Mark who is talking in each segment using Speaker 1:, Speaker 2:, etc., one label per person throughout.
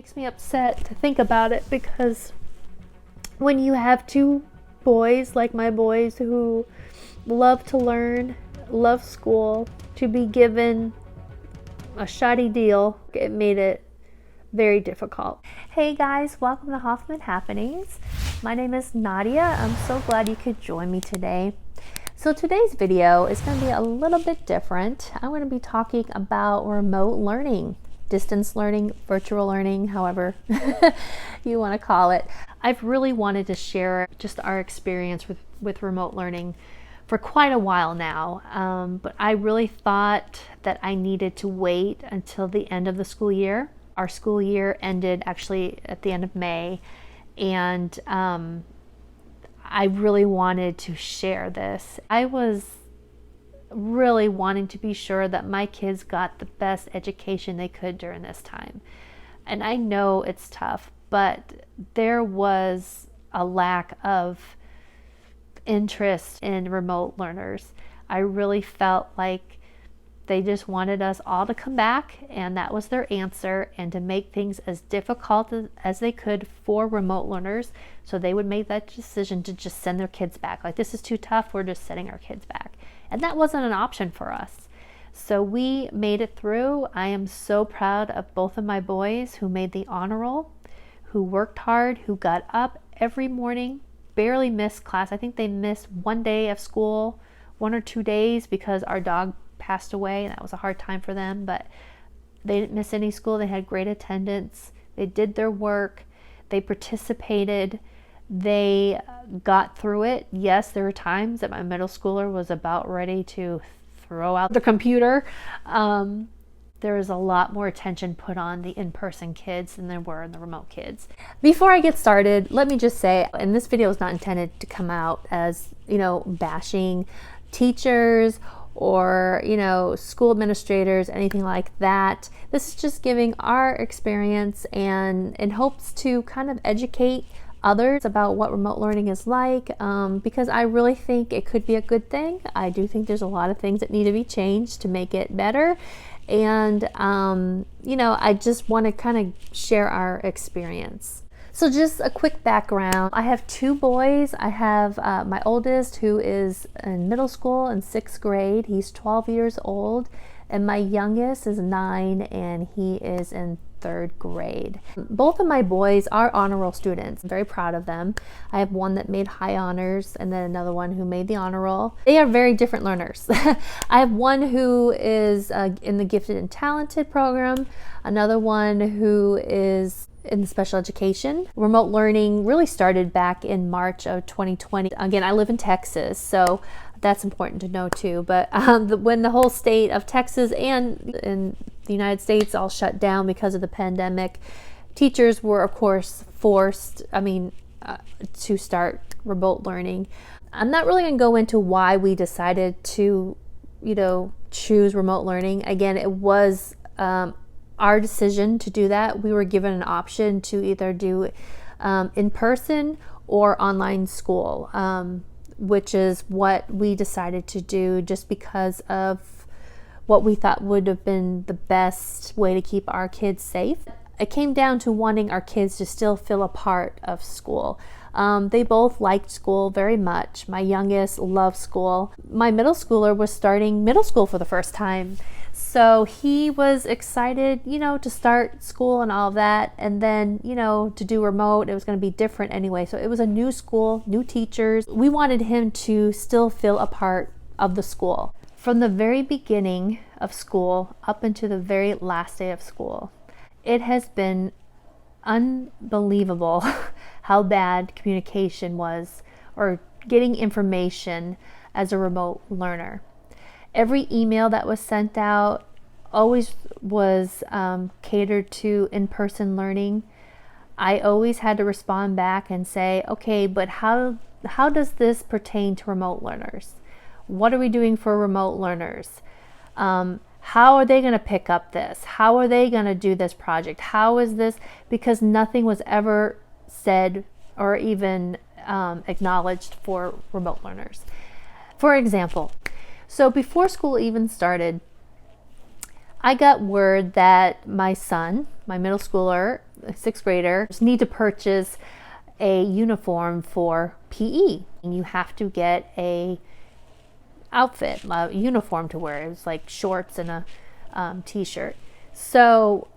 Speaker 1: Makes me upset to think about it, because when you have two boys like my boys who love to learn, love school, to be given a shoddy deal, it made it very difficult. Hey guys, welcome to Hoffman Happenings. My name is Nadia. I'm so glad you could join me today. So today's video is going to be a little bit different. I'm going to be talking about remote learning, distance learning, virtual learning, however you want to call it. I've really wanted to share just our experience with remote learning for quite a while now, but I really thought that I needed to wait until the end of the school year. Our school year ended actually at the end of May, and I really wanted to share this. I was really wanting to be sure that my kids got the best education they could during this time. And I know it's tough, but there was a lack of interest in remote learners. I really felt like they just wanted us all to come back, and that was their answer, and to make things as difficult as they could for remote learners, so they would make that decision to just send their kids back. Like, this is too tough, we're just sending our kids back. And that wasn't an option for us. So we made it through. I am so proud of both of my boys who made the honor roll, who worked hard, who got up every morning, barely missed class. I think they missed one day of school, 1 or 2 days, because our dog passed away, and that was a hard time for them, but they didn't miss any school. They had great attendance. They did their work. They participated. They got through it. Yes, there were times that my middle schooler was about ready to throw out the computer. There was a lot more attention put on the in-person kids than there were in the remote kids. Before I get started, let me just say, and this video is not intended to come out as, bashing teachers or, school administrators, anything like that. This is just giving our experience and in hopes to kind of educate others about what remote learning is like, because I really think it could be a good thing. I do think there's a lot of things that need to be changed to make it better. And, I just want to kind of share our experience. So just a quick background. I have 2 boys. I have my oldest, who is in middle school in 6th grade. He's 12 years old. And my youngest is 9, and he is in 3rd grade. Both of my boys are honor roll students. I'm very proud of them. I have one that made high honors, and then another one who made the honor roll. They are very different learners. I have one who is in the gifted and talented program, another one who is in special education. Remote learning really started back in March of 2020. Again, I live in Texas, so that's important to know too. But when the whole state of Texas and in the United States all shut down because of the pandemic, teachers were of course forced, to start remote learning. I'm not really going to go into why we decided to, choose remote learning. Again, it was our decision to do that. We were given an option to either do in person or online school, which is what we decided to do, just because of what we thought would have been the best way to keep our kids safe. It came down to wanting our kids to still feel a part of school. They both liked school very much. My youngest loved school. My middle schooler was starting middle school for the first time. So he was excited, to start school and all of that. And then, to do remote, it was going to be different anyway. So it was a new school, new teachers. We wanted him to still feel a part of the school. From the very beginning of school up into the very last day of school, it has been unbelievable how bad communication was, or getting information as a remote learner. Every email that was sent out always was catered to in-person learning. I always had to respond back and say, okay, but how does this pertain to remote learners? What are we doing for remote learners? How are they going to pick up this? How are they going to do this project? How is this? Because nothing was ever said or even acknowledged for remote learners. For example, so before school even started, I got word that my son, my middle schooler, sixth graders need to purchase a uniform for PE. And you have to get a outfit, a uniform to wear. It was like shorts and a t-shirt. So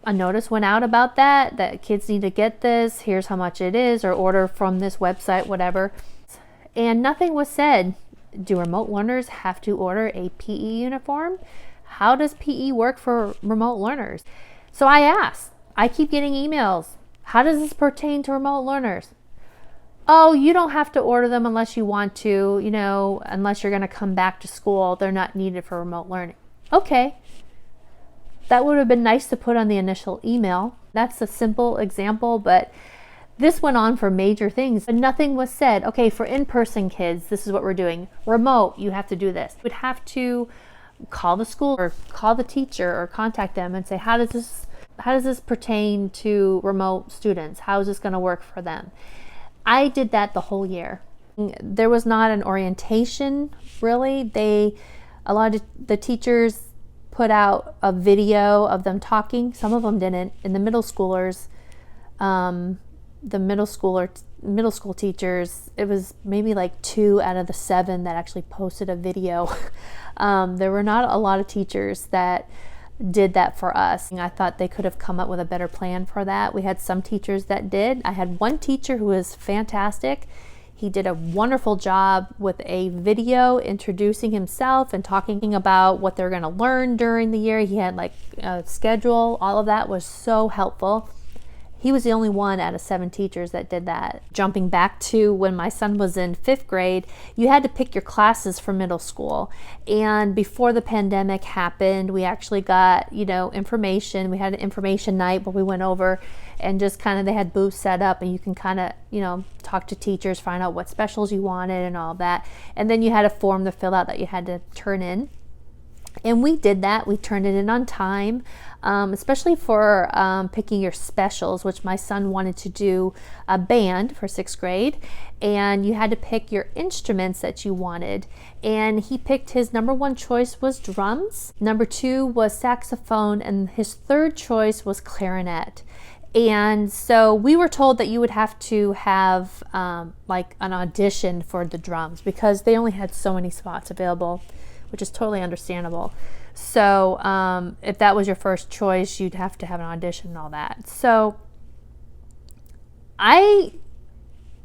Speaker 1: a notice went out about that kids need to get this, here's how much it is, or order from this website, whatever. And nothing was said. Do remote learners have to order a PE uniform? How does PE work for remote learners? So I asked. I keep getting emails. How does this pertain to remote learners? Oh, you don't have to order them unless you want to, unless you're going to come back to school. They're not needed for remote learning. Okay. That would have been nice to put on the initial email. That's a simple example, but this went on for major things. But nothing was said. Okay, for in-person kids, this is what we're doing. Remote, you have to do this. You would have to call the school or call the teacher or contact them and say, how does this pertain to remote students? How is this going to work for them? I did that the whole year. There was not an orientation, really. A lot of the teachers put out a video of them talking. Some of them didn't. And the middle schoolers, the middle school teachers, it was maybe like 2 out of the 7 that actually posted a video. There were not a lot of teachers that did that for us. I thought they could have come up with a better plan for that. We had some teachers that did. I had one teacher who was fantastic. He did a wonderful job with a video introducing himself and talking about what they're going to learn during the year. He had like a schedule. All of that was so helpful. He was the only one out of 7 teachers that did that. Jumping back to when my son was in 5th grade, you had to pick your classes for middle school. And before the pandemic happened, we actually got, information. We had an information night where we went over and just kind of, they had booths set up and you can kind of, talk to teachers, find out what specials you wanted and all that. And then you had a form to fill out that you had to turn in. And we did that. We turned it in on time, especially for picking your specials, which my son wanted to do a band for 6th grade. And you had to pick your instruments that you wanted. And he picked, his number 1 choice was drums. Number 2 was saxophone. And his 3rd choice was clarinet. And so we were told that you would have to have like an audition for the drums because they only had so many spots available, which is totally understandable. So if that was your first choice, you'd have to have an audition and all that. So I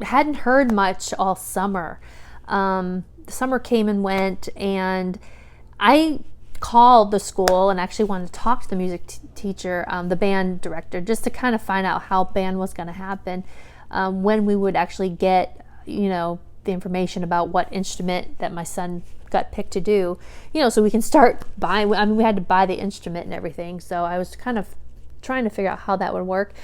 Speaker 1: hadn't heard much all summer. The summer came and went, and I called the school and actually wanted to talk to the music teacher, the band director, just to kind of find out how band was going to happen, when we would actually get, the information about what instrument that my son got picked to do, so we can start buying. We had to buy the instrument and everything. So I was kind of trying to figure out how that would work.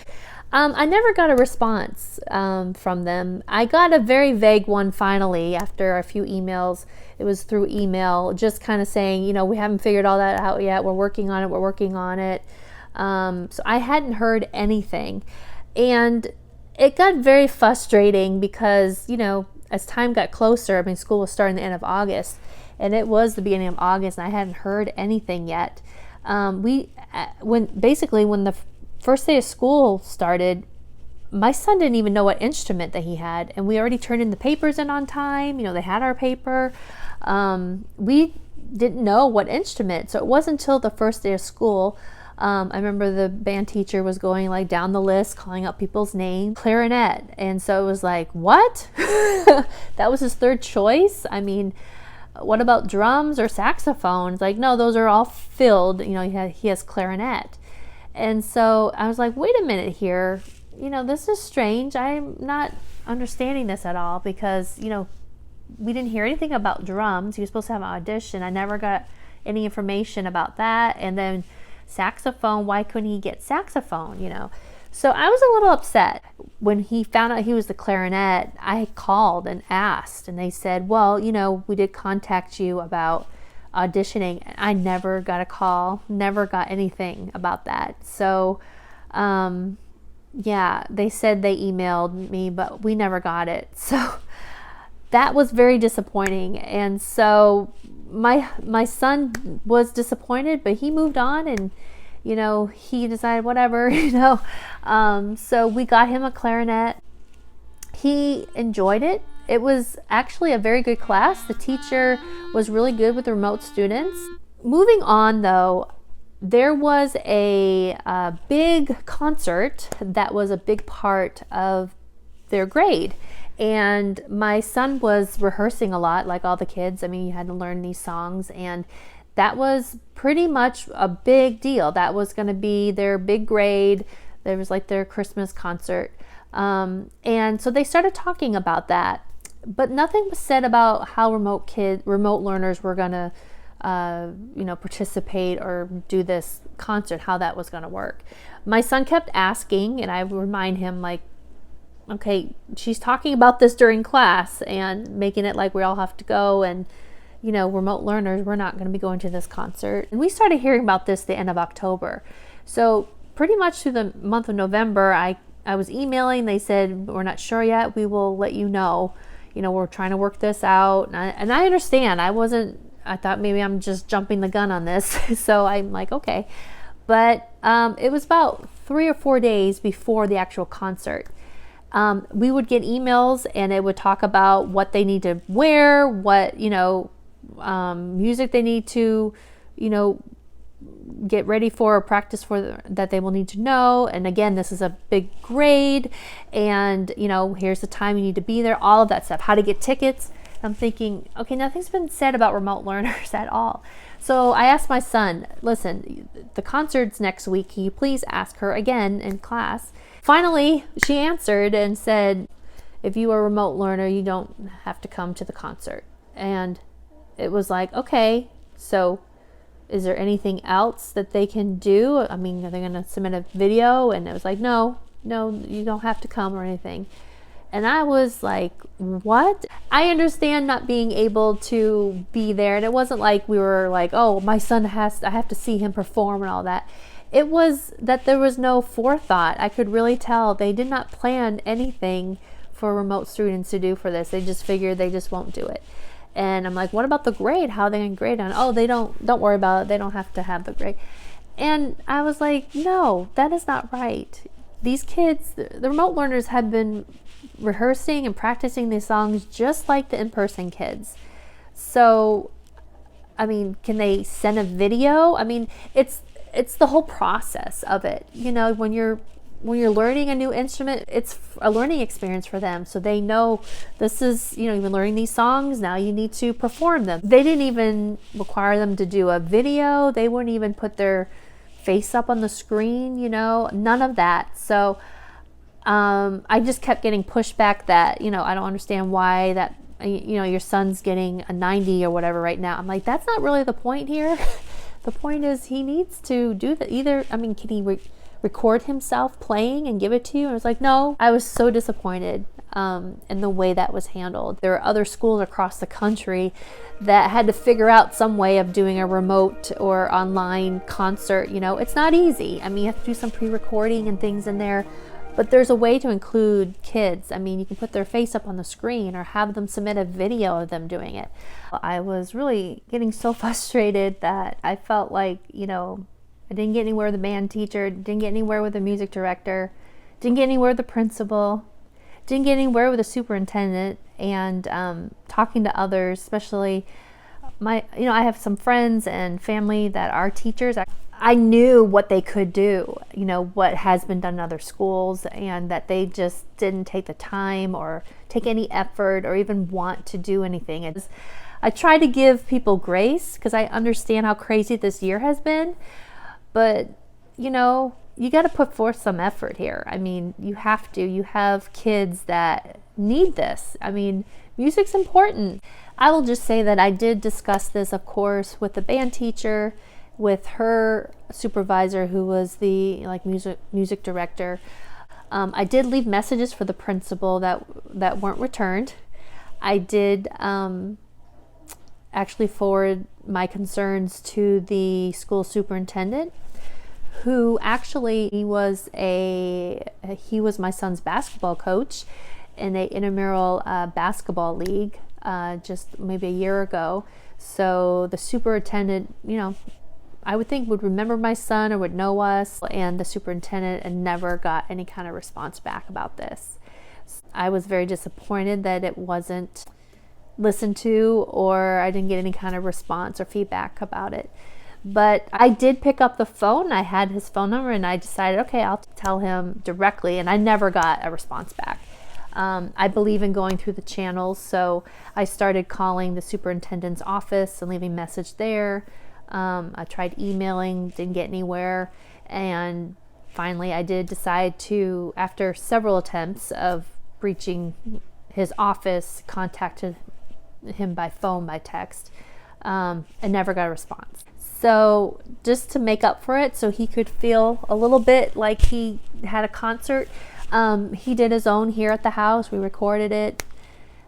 Speaker 1: I never got a response from them. I got a very vague one finally after a few emails. It was through email, just kind of saying, we haven't figured all that out yet. We're working on it. So I hadn't heard anything. And it got very frustrating because, as time got closer, school was starting the end of August, and it was the beginning of August, and I hadn't heard anything yet. When the first day of school started, my son didn't even know what instrument that he had, and we already turned in the papers in on time. They had our paper. We didn't know what instrument, so it wasn't until the first day of school. I remember the band teacher was going like down the list, calling out people's names. Clarinet. And so it was like, what? That was his 3rd choice? What about drums or saxophones? Like, no, those are all filled. He has clarinet. And so I was like, wait a minute here. This is strange. I'm not understanding this at all because, we didn't hear anything about drums. He was supposed to have an audition. I never got any information about that. And then saxophone, why couldn't he get saxophone, So I was a little upset. When he found out he was the clarinet, I called and asked, and they said, well, we did contact you about auditioning. I never got a call, never got anything about that. So, they said they emailed me, but we never got it. So that was very disappointing. And so my son was disappointed, but he moved on, and he decided whatever, so we got him a clarinet. He enjoyed it. It was actually a very good class. The teacher was really good with remote students. Moving on though, there was a big concert that was a big part of their grade. And my son was rehearsing a lot, like all the kids. I mean, you had to learn these songs, and that was pretty much a big deal. That was going to be their big grade. There was like their Christmas concert. And so they started talking about that, but nothing was said about how remote learners were going to, participate or do this concert, how that was going to work. My son kept asking, and I would remind him, like, okay, she's talking about this during class and making it like we all have to go, and remote learners, we're not going to be going to this concert. And we started hearing about this the end of October. So pretty much through the month of November, I was emailing. They said, we're not sure yet. We will let you know. We're trying to work this out. And I understand. I thought maybe I'm just jumping the gun on this. So I'm like, okay. But it was about 3 or 4 days before the actual concert. We would get emails, and it would talk about what they need to wear, what, music they need to, get ready for or practice for, that they will need to know. And again, this is a big grade, and here's the time you need to be there, all of that stuff, how to get tickets. I'm thinking, okay, nothing's been said about remote learners at all. So I asked my son, listen, the concert's next week, can you please ask her again in class? Finally, she answered and said, if you are a remote learner, you don't have to come to the concert. And it was like, okay, so is there anything else that they can do? I mean, are they going to submit a video? And it was like, no, you don't have to come or anything. And I was like, what? I understand not being able to be there. And it wasn't like we were like, oh, my son I have to see him perform and all that. It was that there was no forethought. I could really tell they did not plan anything for remote students to do for this. They just figured they just won't do it. And I'm like, what about the grade? How are they going to grade on it? Oh, don't worry about it. They don't have to have the grade. And I was like, no, that is not right. These kids, the remote learners, have been rehearsing and practicing these songs just like the in-person kids. So, I mean, can they send a video? I mean, it's the whole process of it. When you're learning a new instrument, it's a learning experience for them. So they know this is, you've been learning these songs, now you need to perform them. They didn't even require them to do a video. They wouldn't even put their face up on the screen, none of that. So I just kept getting pushback that, I don't understand why that, your son's getting a 90 or whatever right now. I'm like, that's not really the point here. The point is he needs to do that. Can he record himself playing and give it to you? And I was like, no. I was so disappointed in the way that was handled. There are other schools across the country that had to figure out some way of doing a remote or online concert. It's not easy. I mean, you have to do some pre-recording and things in there. But there's a way to include kids. I mean, you can put their face up on the screen or have them submit a video of them doing it. I was really getting so frustrated that I felt like, I didn't get anywhere with the band teacher, didn't get anywhere with the music director, didn't get anywhere with the principal, didn't get anywhere with the superintendent, and talking to others, especially I have some friends and family that are teachers. I knew what they could do, what has been done in other schools, and that they just didn't take the time or take any effort or even want to do anything. I try to give people grace because I understand how crazy this year has been, but you got to put forth some effort here. I mean, you have to. You have kids that need this. I mean, music's important. I will just say that I did discuss this, of course, with the band teacher, with her supervisor, who was the music director. I did leave messages for the principal that weren't returned. I did actually forward my concerns to the school superintendent, who actually he was my son's basketball coach in a intramural basketball league just maybe a year ago. So the superintendent, I would think would remember my son or would know us, and the superintendent, and never got any kind of response back about this. I was very disappointed that it wasn't listened to, or I didn't get any kind of response or feedback about it. But I did pick up the phone. I had his phone number, and I decided, okay, I'll tell him directly, and I never got a response back. I believe in going through the channels, so I started calling the superintendent's office and leaving a message there. I tried emailing, didn't get anywhere, and finally I did decide to, after several attempts of reaching his office, contacted him by phone, by text, and never got a response. So just to make up for it, so he could feel a little bit like he had a concert, he did his own here at the house. We recorded it.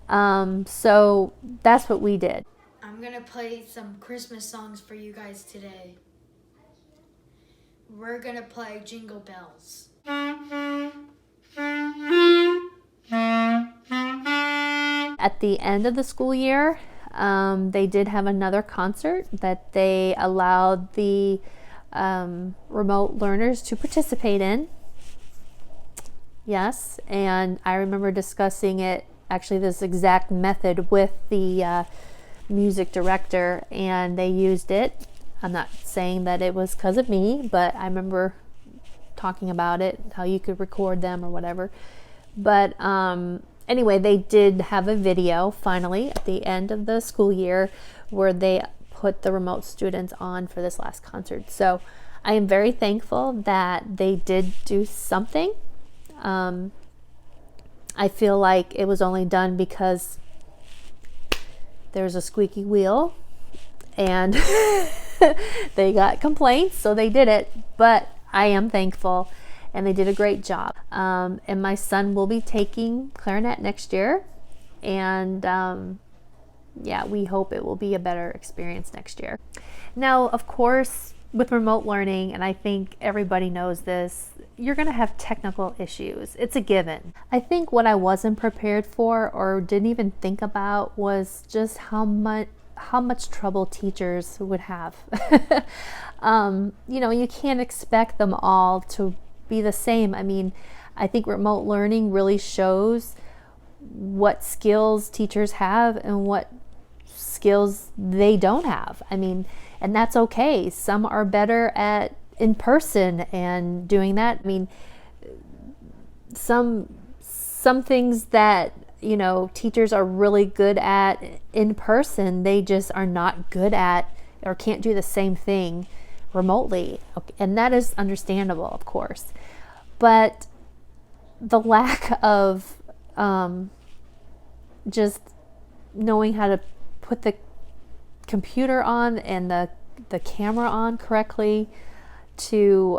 Speaker 1: So that's what we did.
Speaker 2: I'm gonna play some Christmas songs for you guys today. We're gonna play Jingle Bells.
Speaker 1: At the end of the school year, they did have another concert that they allowed the remote learners to participate in. Yes, and I remember discussing it, actually this exact method, with the music director, and they used it. I'm not saying that it was because of me, but I remember talking about it, how you could record them or whatever. But anyway, they did have a video finally at the end of the school year where they put the remote students on for this last concert. So I am very thankful that they did do something. I feel like it was only done because there's a squeaky wheel and they got complaints, so they did it. But I am thankful, and they did a great job. And my son will be taking clarinet next year, and yeah, we hope it will be a better experience next year. Now, of course, with remote learning, and I think everybody knows this, you're going to have technical issues. It's a given. I think what I wasn't prepared for, or didn't even think about, was just how much trouble teachers would have. You know, you can't expect them all to be the same. I mean, I think remote learning really shows what skills teachers have and what skills they don't have. I mean, and that's okay. Some are better at in person and doing that. I mean, some things that, you know, teachers are really good at in person, they just are not good at or can't do the same thing remotely. And that is understandable, of course. But the lack of just knowing how to put the computer on and the camera on correctly, to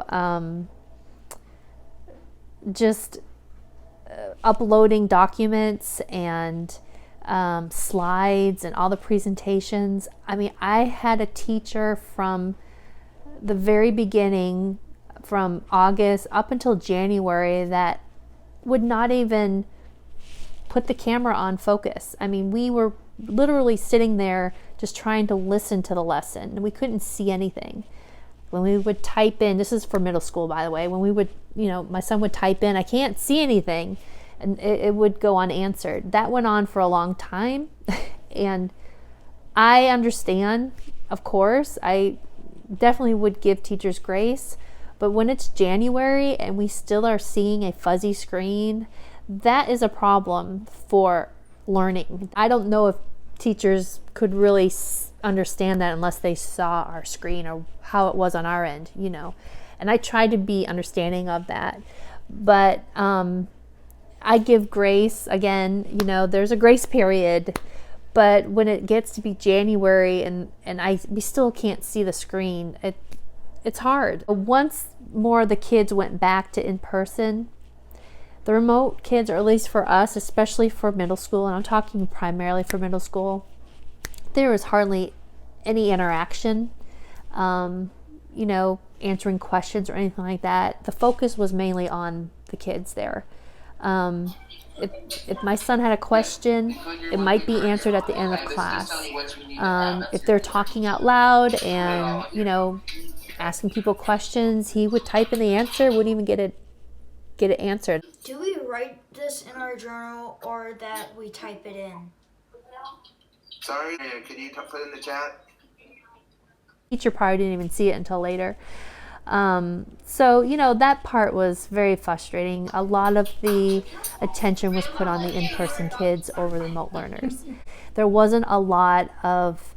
Speaker 1: just uploading documents and slides and all the presentations. I mean, I had a teacher from the very beginning, from August up until January, that would not even put the camera on focus. I mean, we were literally sitting there just trying to listen to the lesson, and we couldn't see anything. When we would type in, this is for middle school, by the way, when we would, you know, my son would type in, I can't see anything, and it would go unanswered. That went on for a long time. And I understand, of course, I definitely would give teachers grace, but when it's January and we still are seeing a fuzzy screen, that is a problem for learning. I don't know if teachers could really understand that unless they saw our screen or how it was on our end, you know. And I try to be understanding of that. But I give grace. Again, you know, there's a grace period. But when it gets to be January and we still can't see the screen, it's hard. Once more of the kids went back to in-person, the remote kids, or at least for us, especially for middle school, and I'm talking primarily for middle school, there was hardly any interaction, you know, answering questions or anything like that. The focus was mainly on the kids there. If my son had a question, it might be answered at the end of class. If they're talking out loud and, asking people questions, he would type in the answer, wouldn't even get it answered.
Speaker 2: Do we write this in our journal or that we type it in?
Speaker 3: Sorry, could you put in the chat?
Speaker 1: Teacher probably didn't even see it until later. So, that part was very frustrating. A lot of the attention was put on the in-person kids over the remote learners. There wasn't a lot of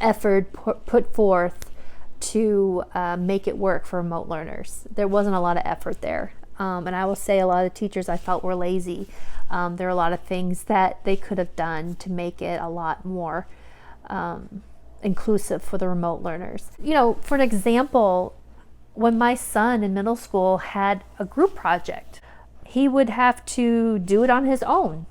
Speaker 1: effort put forth to make it work for remote learners. There wasn't a lot of effort there. And I will say a lot of teachers I felt were lazy. There are a lot of things that they could have done to make it a lot more inclusive for the remote learners. For an example, when my son in middle school had a group project, he would have to do it on his own.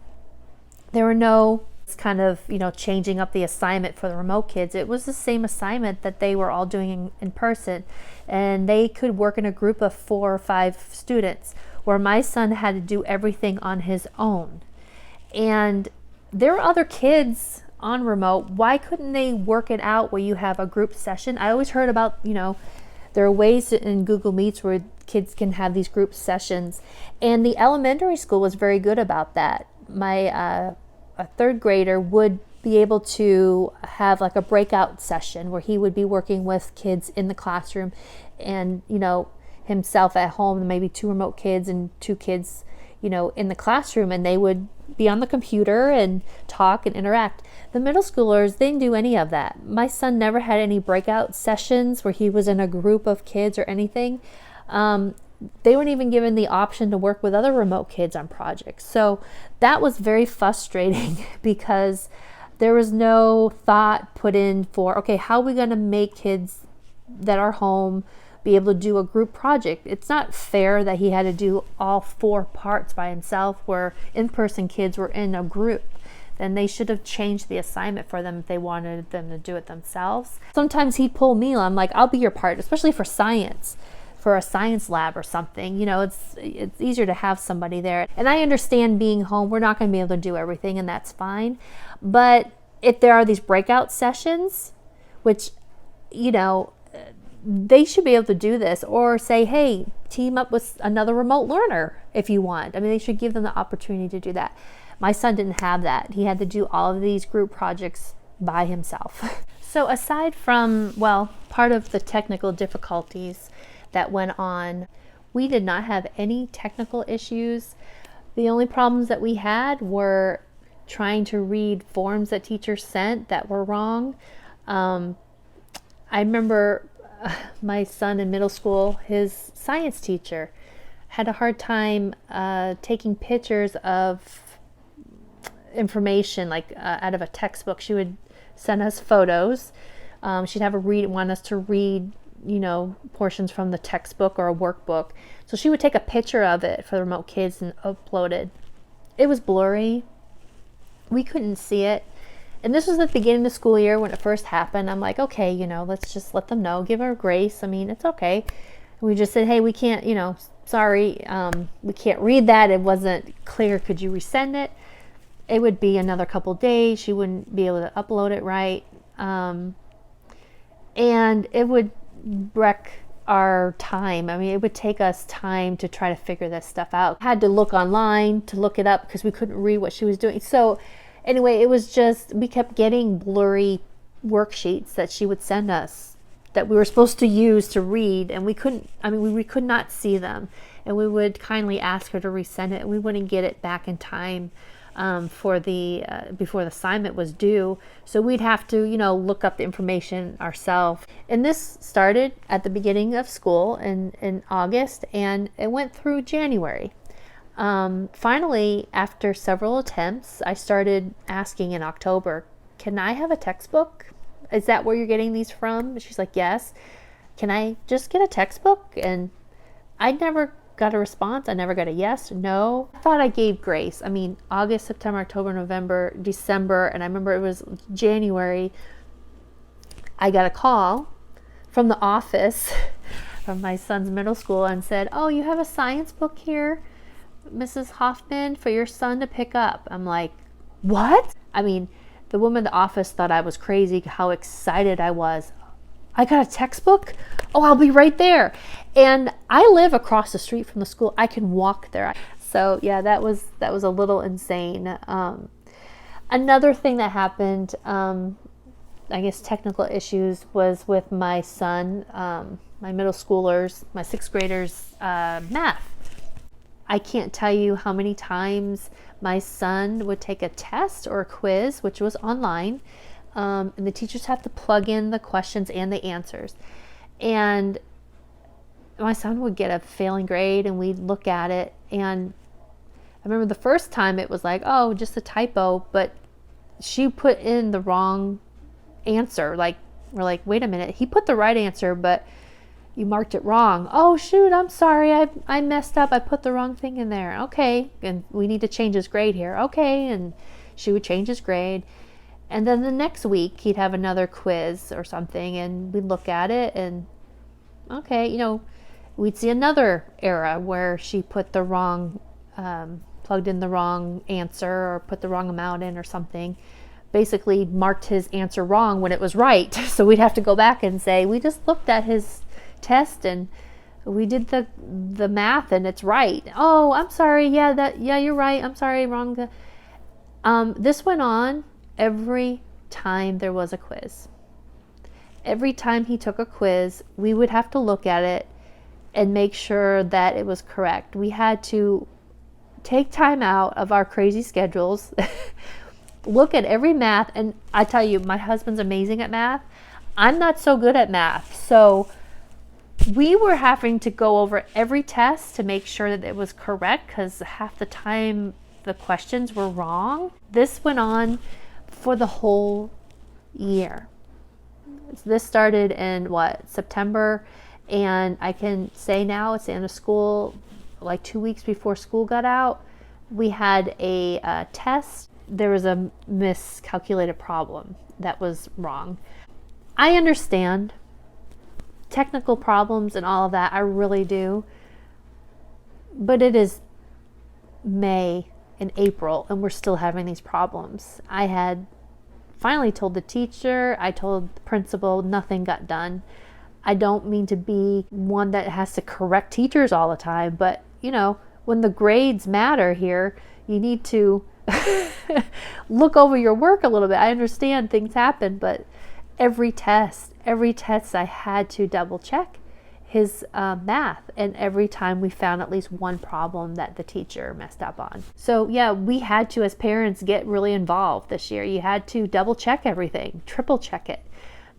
Speaker 1: There were no kind of, changing up the assignment for the remote kids. It was the same assignment that they were all doing in person, and they could work in a group of 4 or 5 students, where my son had to do everything on his own. And there were other kids on remote. Why couldn't they work it out where you have a group session? I always heard about, there are ways in Google Meets where kids can have these group sessions, and the elementary school was very good about that. My a 3rd grader would be able to have like a breakout session where he would be working with kids in the classroom and, himself at home, maybe 2 remote kids and 2 kids, in the classroom, and they would be on the computer and talk and interact. The middle schoolers, they didn't do any of that. My son never had any breakout sessions where he was in a group of kids or anything. They weren't even given the option to work with other remote kids on projects. So that was very frustrating because there was no thought put in for, okay, how are we going to make kids that are home be able to do a group project? It's not fair that he had to do all 4 parts by himself, where in-person kids were in a group. Then they should have changed the assignment for them if they wanted them to do it themselves. Sometimes he'd pull me, I'm like, I'll be your part, especially for science, for a science lab or something. It's easier to have somebody there. And I understand being home, we're not going to be able to do everything, and that's fine. But if there are these breakout sessions, which, they should be able to do this, or say, hey, team up with another remote learner if you want. They should give them the opportunity to do that. My son didn't have that. He had to do all of these group projects by himself. So aside from, part of the technical difficulties that went on, we did not have any technical issues. The only problems that we had were trying to read forms that teachers sent that were wrong. I remember my son in middle school, his science teacher had a hard time taking pictures of information, like out of a textbook. She would send us photos. She'd have want us to read, portions from the textbook or a workbook. So she would take a picture of it for the remote kids and upload it. It was blurry. We couldn't see it. And this was at the beginning of the school year when it first happened. I'm like, okay, let's just let them know, give her grace. It's okay. And we just said, hey, we can't, sorry, we can't read that. It wasn't clear. Could you resend it? It would be another couple days. She wouldn't be able to upload it right. And it would wreck our time. It would take us time to try to figure this stuff out. I had to look online to look it up because we couldn't read what she was doing. So anyway, it was just, we kept getting blurry worksheets that she would send us that we were supposed to use to read, and we couldn't, we could not see them. And we would kindly ask her to resend it, and we wouldn't get it back in time for the before the assignment was due. So we'd have to, look up the information ourselves. And this started at the beginning of school in August, and it went through January. Finally, after several attempts, I started asking in October, can I have a textbook? Is that where you're getting these from? She's like, yes. Can I just get a textbook? And I never got a response. I never got a yes, no. I thought I gave grace. August, September, October, November, December, and I remember it was January. I got a call from the office from my son's middle school and said, "Oh, you have a science book here, Mrs. Hoffman, for your son to pick up." I'm like, "What?" I mean, the woman in the office thought I was crazy, how excited I was. "I got a textbook? Oh, I'll be right there." And I live across the street from the school. I can walk there. So yeah, that was a little insane. Another thing that happened, I guess technical issues, was with my son, my middle schoolers, my sixth graders, math. I can't tell you how many times my son would take a test or a quiz, which was online, and the teachers have to plug in the questions and the answers. And my son would get a failing grade, and we'd look at it, and I remember the first time it was like, oh, just a typo, but she put in the wrong answer. Like, we're like, wait a minute, he put the right answer, but you marked it wrong. Oh shoot, I'm sorry, I messed up, I put the wrong thing in there. Okay, and we need to change his grade here. Okay, and she would change his grade. And then the next week he'd have another quiz or something, and we'd look at it, and okay, you know, we'd see another error where she put the wrong, plugged in the wrong answer or put the wrong amount in or something. Basically marked his answer wrong when it was right. So we'd have to go back and say, we just looked at his test and we did the math and it's right. Oh, I'm sorry. Yeah, you're right. I'm sorry, wrong. This went on every time there was a quiz. Every time he took a quiz, we would have to look at it and make sure that it was correct. We had to take time out of our crazy schedules, look at every math, and I tell you, my husband's amazing at math. I'm not so good at math. So we were having to go over every test to make sure that it was correct, because half the time the questions were wrong. This went on for the whole year. This started in September, and I can say now it's the end of school. Like 2 weeks before school got out, we had a test. There was a miscalculated problem that was wrong. I understand technical problems and all of that, I really do. But it is May and April and we're still having these problems. I had finally told the teacher, I told the principal, nothing got done. I don't mean to be one that has to correct teachers all the time, but you know, when the grades matter here, you need to look over your work a little bit. I understand things happen, but every test I had to double check his math, and every time we found at least one problem that the teacher messed up on. So yeah, we had to, as parents, get really involved this year. You had to double check everything, triple check it,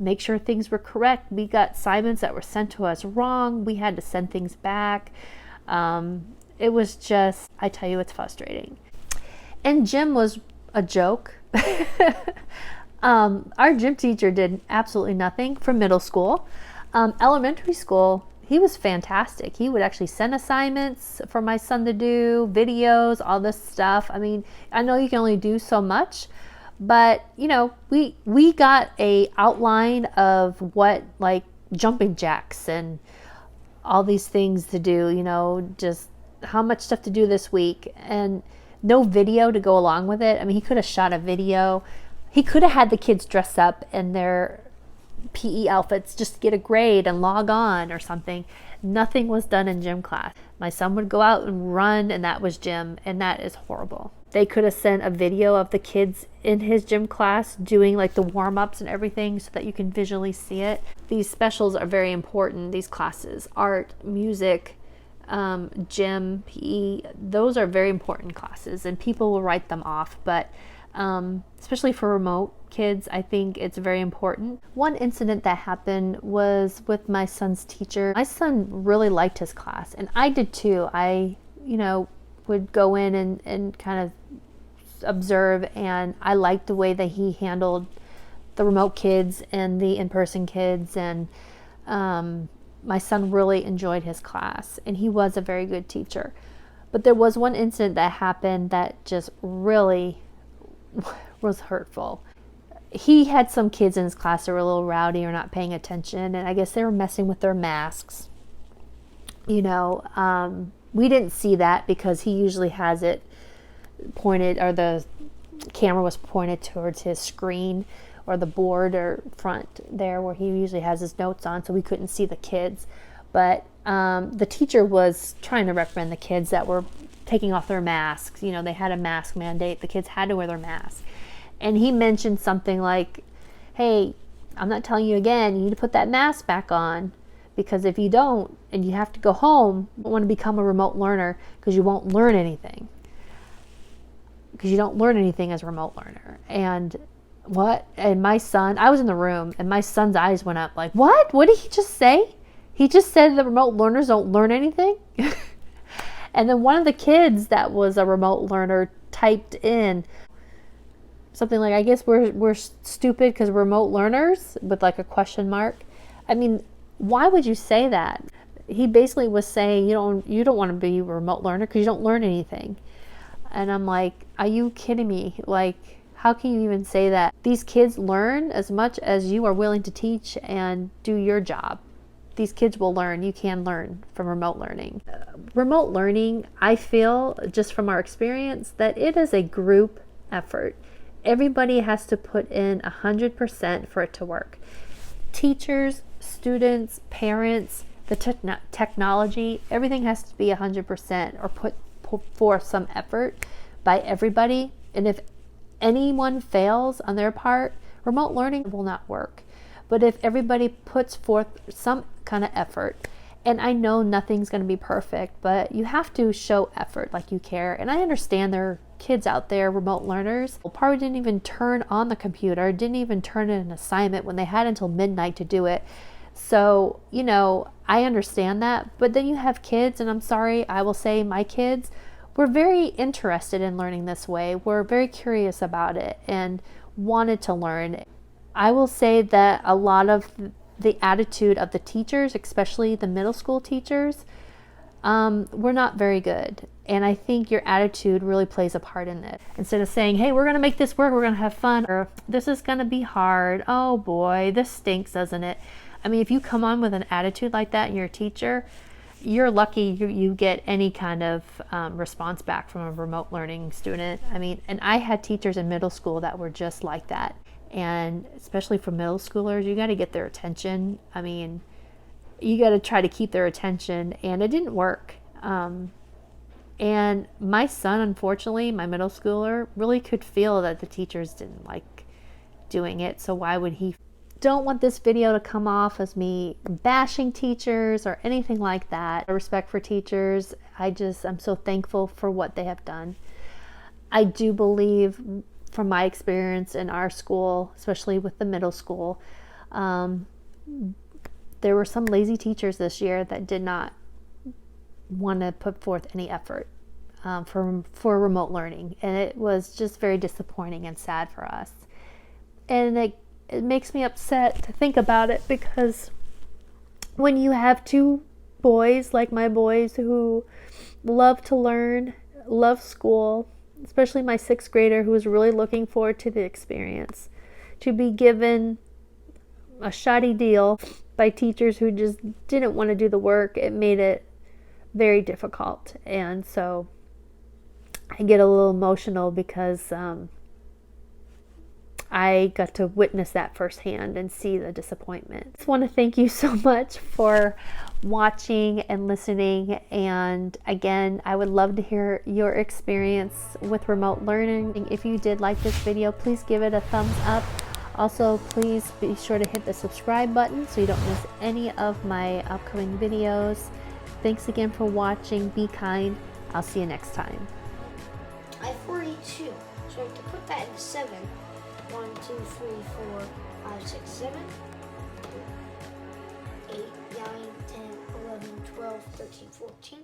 Speaker 1: make sure things were correct. We got assignments that were sent to us wrong. We had to send things back. It was just, I tell you, it's frustrating. And gym was a joke. Our gym teacher did absolutely nothing for middle school. Elementary school, he was fantastic. He would actually send assignments for my son to do, videos, all this stuff. I mean, I know you can only do so much, but you know, we got a outline of what, like jumping jacks and all these things to do, you know, just how much stuff to do this week, and no video to go along with it. I mean, he could have shot a video. He could have had the kids dress up in their PE outfits just to get a grade and log on or something. Nothing was done in gym class. My son would go out and run, and that was gym, and that is horrible. They could have sent a video of the kids in his gym class doing like the warm-ups and everything so that you can visually see it. These specials are very important, these classes. Art, music, gym, PE, those are very important classes, and people will write them off, but especially for remote kids, I think it's very important. One incident that happened was with my son's teacher. My son really liked his class, and I did too. I, you know, would go in and kind of observe, and I liked the way that he handled the remote kids and the in-person kids, and my son really enjoyed his class, and he was a very good teacher. But there was one incident that happened that just really was hurtful. He had some kids in his class that were a little rowdy or not paying attention, and I guess they were messing with their masks. We didn't see that because he usually has it pointed, or the camera was pointed towards his screen or the board or front there where he usually has his notes on, so we couldn't see the kids. But the teacher was trying to recommend the kids that were taking off their masks. They had a mask mandate. The kids had to wear their mask. And he mentioned something like, hey, I'm not telling you again, you need to put that mask back on, because if you don't and you have to go home, you don't want to become a remote learner because you won't learn anything. Because you don't learn anything as a remote learner. And my son, I was in the room and my son's eyes went up like, what? What did he just say? He just said the remote learners don't learn anything? And then one of the kids that was a remote learner typed in something like, I guess we're stupid because we're remote learners, with like a question mark. I mean, why would you say that? He basically was saying you don't want to be a remote learner because you don't learn anything. And I'm like, are you kidding me? Like, how can you even say that? These kids learn as much as you are willing to teach and do your job. These kids will learn. You can learn from remote learning. Remote learning, I feel, just from our experience, that it is a group effort. Everybody has to put in 100% for it to work. Teachers, students, parents, the technology, everything has to be 100% or put forth some effort by everybody. And if anyone fails on their part, remote learning will not work. But if everybody puts forth some kind of effort, and I know nothing's going to be perfect, but you have to show effort, like you care. And I understand there are kids out there, remote learners, who probably didn't even turn on the computer, didn't even turn in an assignment when they had until midnight to do it. So, I understand that. But then you have kids, and I'm sorry, I will say my kids were very interested in learning this way. We're very curious about it and wanted to learn. I will say that a lot of the attitude of the teachers, especially the middle school teachers, were not very good. And I think your attitude really plays a part in it. Instead of saying, hey, we're going to make this work, we're going to have fun, or this is going to be hard, oh boy, this stinks, doesn't it? I mean, if you come on with an attitude like that and you're a teacher, you're lucky you get any kind of response back from a remote learning student. I mean, and I had teachers in middle school that were just like that. And especially for middle schoolers, you got to get their attention. I mean, you got to try to keep their attention, and it didn't work. And my son, unfortunately, my middle schooler, really could feel that the teachers didn't like doing it. So why would he? Don't want this video to come off as me bashing teachers or anything like that. I respect for teachers. I'm so thankful for what they have done. I do believe, from my experience in our school, especially with the middle school, there were some lazy teachers this year that did not want to put forth any effort for remote learning. And it was just very disappointing and sad for us. And it makes me upset to think about it, because when you have two boys like my boys who love to learn, love school, especially my 6th grader who was really looking forward to the experience, to be given a shoddy deal by teachers who just didn't want to do the work, it made it very difficult. And so I get a little emotional because I got to witness that firsthand and see the disappointment. I just want to thank you so much for watching and listening. And again, I would love to hear your experience with remote learning. If you did like this video, please give it a thumbs up. Also, please be sure to hit the subscribe button so you don't miss any of my upcoming videos. Thanks again for watching. Be kind. I'll see you next time.
Speaker 2: I have 42, so I have to put that in 7. 1, 2, 3, 4, 5, 6, 7, 8, 9, 10, 11, 12, 13, 14.